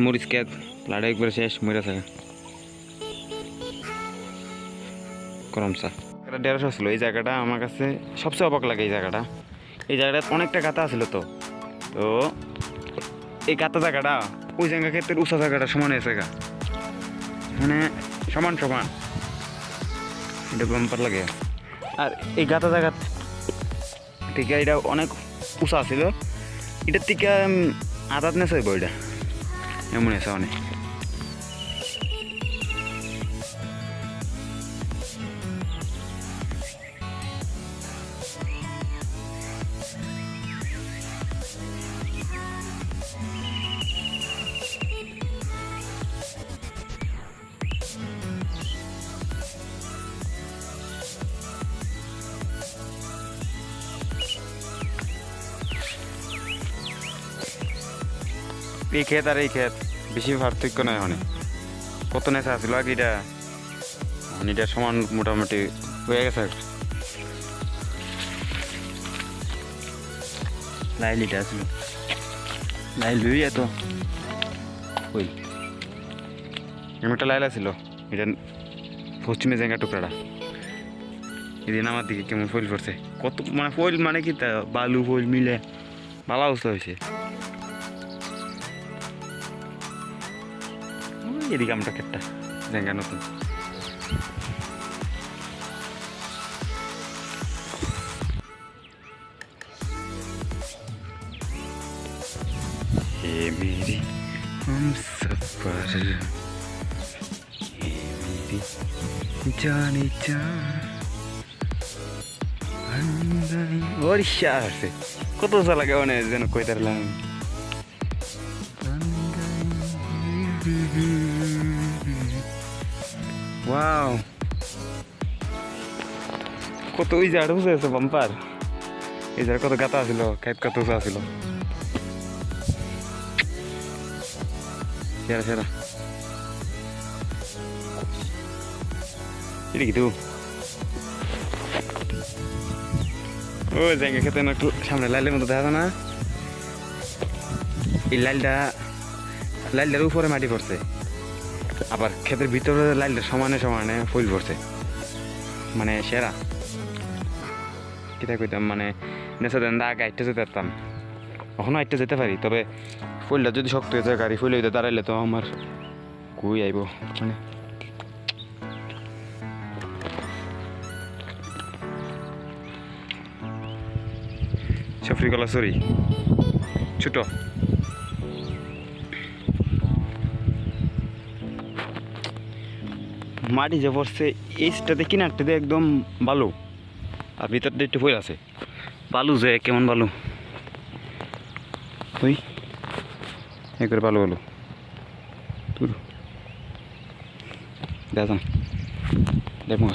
মরিচ খেত লাড়া একবার শেষ মরে থাকে করমসা। এটা 150 ছিল। এই জায়গাটা আমার কাছে সবচেয়ে অবাক লাগে। এই জায়গাটা অনেকটা গাতা ছিল। তো তো এই গাতা জায়গাটা ওই জায়গা ক্ষেত্রে উঁচা জায়গাটা সমান হয়েছে গা, মানে সমান সমান। এটা বাম্পার লাগে। আর এই গাতা জায়গা থেকে এটা অনেক উঁচা ছিল, এটার থেকে আদাত নেছে বইটা এমন আছে অনেক। এই ক্ষেত আর এই ক্ষেত বেশি পার্থক্য নয়। অনেক কত নেশা আসলো আগে, এটা সমান মোটামুটি হয়ে গেছে। লাইলিটা আসলো লাইল এত ওই একটা লাইলা ছিল। এটা পশ্চিমে জায়গা টুকরাটা এদিন আমার দিকে কেমন ফইল পড়ছে। কত মানে ফইল মানে কি তা বালু ফইল মিলে ভালো অবস্থা হয়েছে। এদিকে আমরা একটা জায়গা নতুন मेरी हम सफर मेरी जाने जा और शार से কত सा লাগে মানে যেন কইতারলাম। ওয়াও কত ওই জায়গা বুঝেছে বাম্পার। এই জায়গা কত গাতা ছিল, খেত কত উঁচা ছিল। সেরা সেরা এটা কি তো ও জায়গা খেতে একটু সামনে লাইলের মতো দেখা যায় না। এই লাইলটার উপরে মাটি পড়ছে, আবার ক্ষেতের ভিতরে লাইলটা সমানে সমানে ফুল পড়ছে। মানে সেরা কিতা কইতাম, মানে নেশা দেন আগে আইটটা যেতে পারতাম, এখনো আইটটা যেতে পারি। তবে ফুলটা যদি শক্ত হয়ে যায় গাড়ি ফুল হইতে দাঁড়াইলে তো আমার কুই আইব। মানে সফরি কলা সরি ছোট মাটি যে পড়ছে এইটাতে কিনারটাতে একদম বালু, আর ভিতরটা একটু ফুল আছে। বালু যে কেমন বালু ওই একবার ভালো ভালো তুই দেখা দেখো।